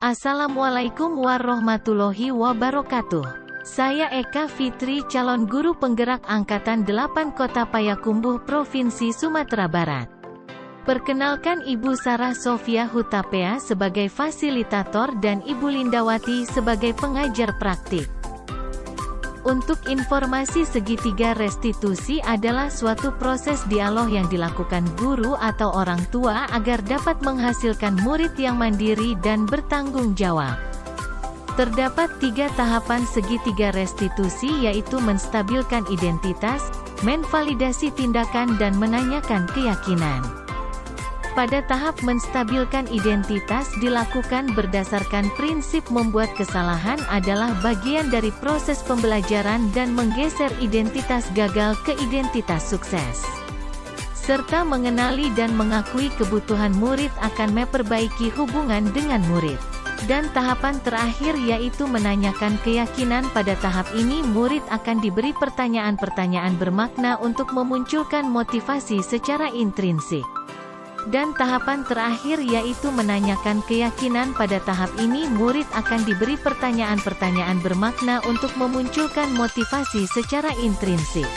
Assalamualaikum warahmatullahi wabarakatuh. Saya Eka Fitri, calon guru penggerak Angkatan 8 Kota Payakumbuh Provinsi Sumatera Barat. Perkenalkan, Ibu Sarah Sofia Hutapea sebagai fasilitator dan Ibu Lindawati sebagai pengajar praktik. Untuk informasi, segitiga restitusi adalah suatu proses dialog yang dilakukan guru atau orang tua agar dapat menghasilkan murid yang mandiri dan bertanggung jawab. Terdapat 3 tahapan segitiga restitusi, yaitu menstabilkan identitas, menvalidasi tindakan, dan menanyakan keyakinan. Pada tahap menstabilkan identitas dilakukan berdasarkan prinsip membuat kesalahan adalah bagian dari proses pembelajaran dan menggeser identitas gagal ke identitas sukses. Serta mengenali dan mengakui kebutuhan murid akan memperbaiki hubungan dengan murid. Dan tahapan terakhir yaitu menanyakan keyakinan. Pada tahap ini murid akan diberi pertanyaan-pertanyaan bermakna untuk memunculkan motivasi secara intrinsik. Dan tahapan terakhir yaitu menanyakan keyakinan. Pada tahap ini murid akan diberi pertanyaan-pertanyaan bermakna untuk memunculkan motivasi secara intrinsik.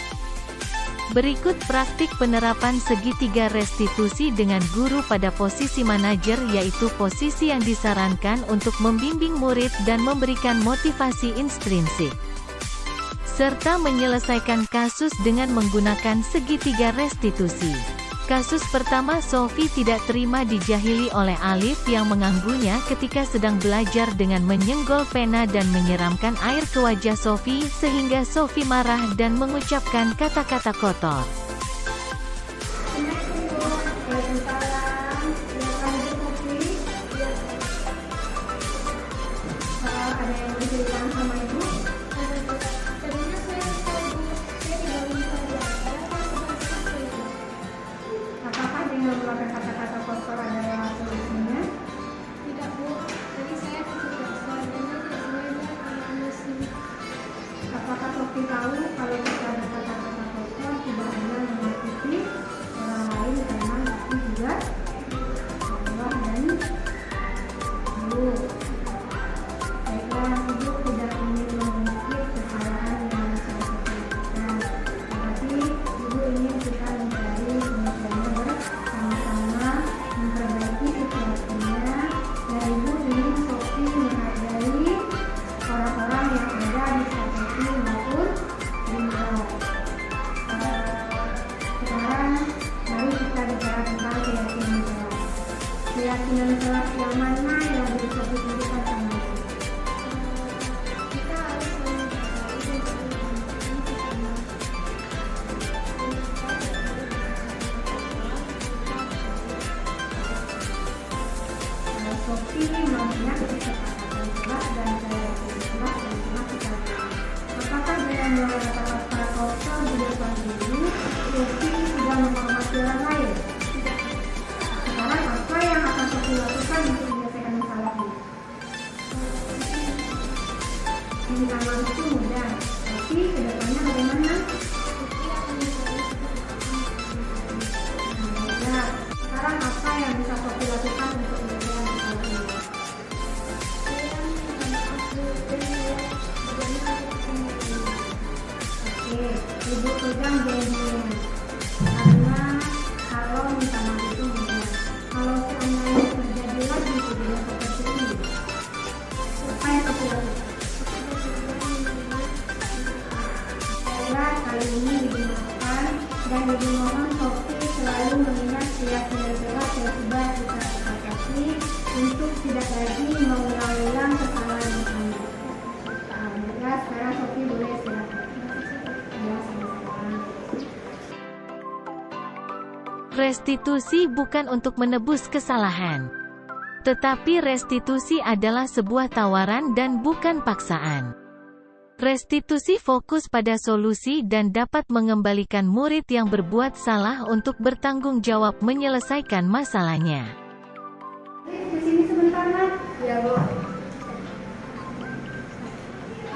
Berikut praktik penerapan segitiga restitusi dengan guru pada posisi manajer, yaitu posisi yang disarankan untuk membimbing murid dan memberikan motivasi intrinsik, serta menyelesaikan kasus dengan menggunakan segitiga restitusi. Kasus pertama, Sofi tidak terima dijahili oleh Alif yang mengganggunya ketika sedang belajar dengan menyenggol pena dan menyiramkan air ke wajah Sofi, sehingga Sofi marah dan mengucapkan kata-kata kotor. Menggunakan kata-kata kotor adalah solusinya? Tidak, Bu. Jadi saya tidak sengaja emosi. Apakah Sofi tahu kalau kita ada kata-kata kotor tidak hanya menyakiti orang lain karena tapi juga Allah dan Ibu? Baiklah, Ibu tidak ingin mengungkit kesalahan yang sudah kita lakukan, tetapi Ibu ingin kita mencari penyelesaiannya sama-sama memperbaiki situasinya, dan Ibu ingin Sofi menghargai orang-orang yang ada di Sofi maupun Linda. Sekarang mari kita bicara tentang keyakinan kelas. Keyakinan kelas yang mana yang Ibu Sofi tunjukkan sama Ibu? Kita harus Sofi maunya kesepakatan kelas dan keyakinan kelas dan kita. Apakah dengan melakukan kata-kata kotor di depan guru, Sofi sudah menghormati orang lain? Sekarang apa yang akan Sofi lakukan untuk menyelesaikan masalah ini? Minta maaf itu mudah, tapi kedepannya bagaimana? Nah, sekarang apa yang bisa Sofi lakukan untuk menyelesaikan masalah ini? Oke, Ibu pegang janjinya. Karena kalau minta maaf itu mudah. Kalau seandainya terjadi lagi kejadian seperti ini, apa yang Sofi lakukan? Baiklah, kali ini dibenarkan dan Ibu mohon Sofi selalu mengingat keyakinan kelas yang sudah kita sepakati untuk tidak lagi mengulang-ulang kesalahan yang sama. Alhamdulillah, sekarang Sofi boleh silakan. Ya, sama-sama. Restitusi bukan untuk menebus kesalahan, tetapi restitusi adalah sebuah tawaran dan bukan paksaan. Restitusi fokus pada solusi dan dapat mengembalikan murid yang berbuat salah untuk bertanggung jawab menyelesaikan masalahnya. Di sini sebentar, Nak. Ya, Bu.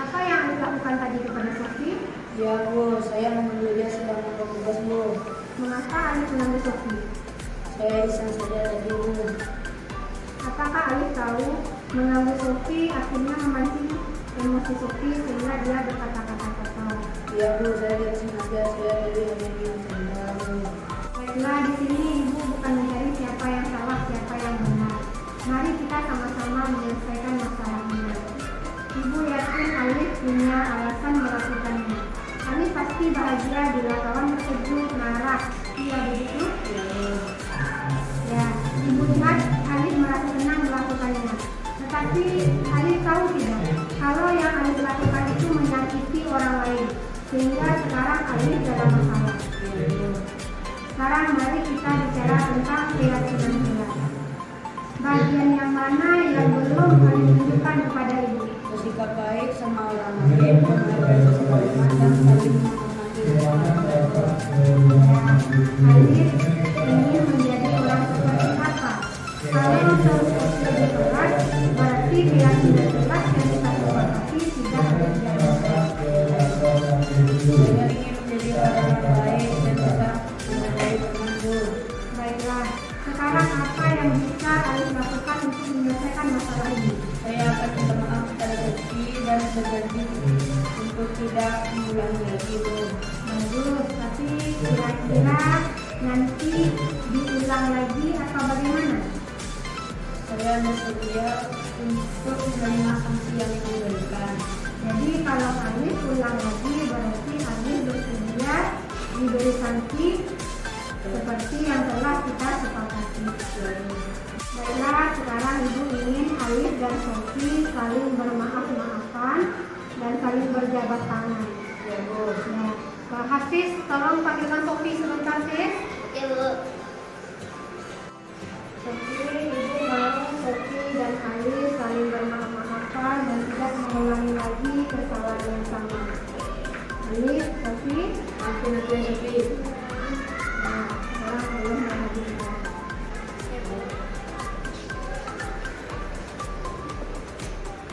Apa yang Ibu lakukan tadi kepada Sofi? Ya, Bu, saya menunggu dia sedang melakukan tugas, Bu. Mengapa Alif mengambil Sofi? Saya iseng saja tadi, Bu. Apakah Alif tahu mengganggu Sofi, akhirnya memancing emosi Sofi sehingga dia berkata-kata kotor. Iya Bu, saya tidak sengaja, saya tadi hanya bercanda Bu. Baiklah, di sini ibu bukan mencari siapa yang salah, siapa yang benar. Mari kita sama-sama menyelesaikan masalahnya. Ibu yakin Alif punya alasan melakukannya. Alif pasti bahagia bila kawan tersebut marah. Iya begitu? Ya, ibu lihat Alif merasa senang melakukannya. Tetapi Alif tahu tidak, kalau yang Alif lakukan itu menyakiti orang lain, sehingga sekarang Alif dalam masalah. Sekarang mari kita bicara tentang keyakinan kita. Bagian yang mana yang belum Alif tunjukkan kepada ibu? Bersikap baik sama orang lain, menghargai sesama dan saling menghormati. Alif ingin menjadi orang seperti apa? Kalau terus lebih keras, berarti keyakinan keras yang kita sepakati tidak terjadi. Saya ingin menjadi orang yang baik dan tetap menghargai teman Bu. Baiklah, sekarang apa yang bisa Alif lakukan untuk menyelesaikan masalah ini? Saya akan minta maaf kepada Sofi dan berjanji untuk tidak mengulangi lagi Bu. Bagus, tapi kira-kira nanti diulang lagi atau bagaimana? Saya bersedia untuk menerima sanksi yang diberikan. Jadi kalau Alif ulang lagi berarti Alif bersedia diberi sanksi seperti yang telah kita sepakati. Baiklah, sekarang ibu ingin Alif dan Sofi saling bermaaf-maafan dan saling berjabat tangan. Ya Bu. Ya, Pak Hafiz, tolong panggilkan Sofi sebentar, Sis. Ya Bu. Sofi, ibu mau Sofi dan Alif saling bermaaf-maafan dan tidak mengulangi lagi kesalahan yang sama. Alif, Sofi, Maafin aku ya Sofi. nah, sekarang Alif mengajukan.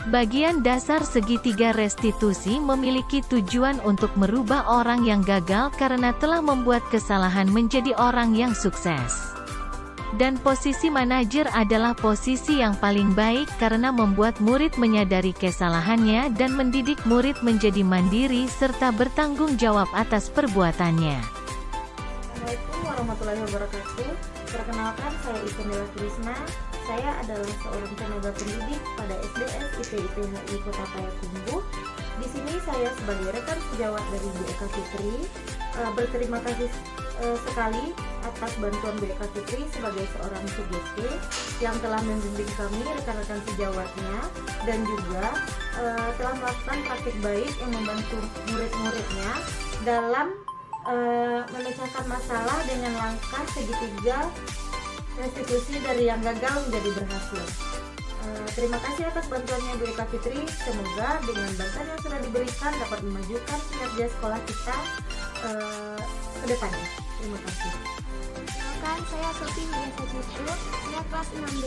Bagian dasar segitiga restitusi memiliki tujuan untuk merubah orang yang gagal karena telah membuat kesalahan menjadi orang yang sukses. Dan posisi manajer adalah posisi yang paling baik karena membuat murid menyadari kesalahannya dan mendidik murid menjadi mandiri serta bertanggung jawab atas perbuatannya. Assalamualaikum warahmatullahi wabarakatuh. Perkenalkan, saya Ikenila Krisna. Saya adalah seorang tenaga pendidik pada SDS IPIPHI Kota Payakumbuh. Di sini saya sebagai rekan sejawat dari Bu Eka Fitri berterima kasih sekali atas bantuan Bu Eka Fitri sebagai seorang CGT yang telah membimbing kami rekan-rekan sejawatnya dan juga telah melakukan praktik baik yang membantu murid-muridnya dalam memecahkan masalah dengan langkah segitiga restitusi dari yang gagal menjadi berhasil. Terima kasih atas bantuannya Bu Eka Fitri. Semoga dengan bantuan yang sudah diberikan dapat memajukan kinerja sekolah kita ke depannya. Terima kasih. Kenalkan, saya Sofi Widiasa Cipto, saya kelas 6B.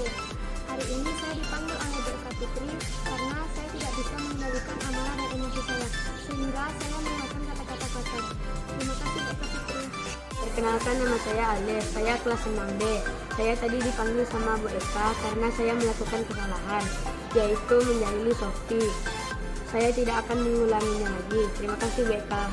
Hari ini saya dipanggil oleh Bu Eka Fitri karena saya tidak bisa mengendalikan amarah dan emosi saya, sehingga saya mengeluarkan kata-kata kotor. Terima kasih Bu Eka Fitri. Perkenalkan, nama saya Alif, saya kelas 6B. Saya tadi dipanggil sama Bu Eka karena saya melakukan kesalahan, yaitu menjahili Sofi. Saya tidak akan mengulanginya lagi. Terima kasih Bu Eka.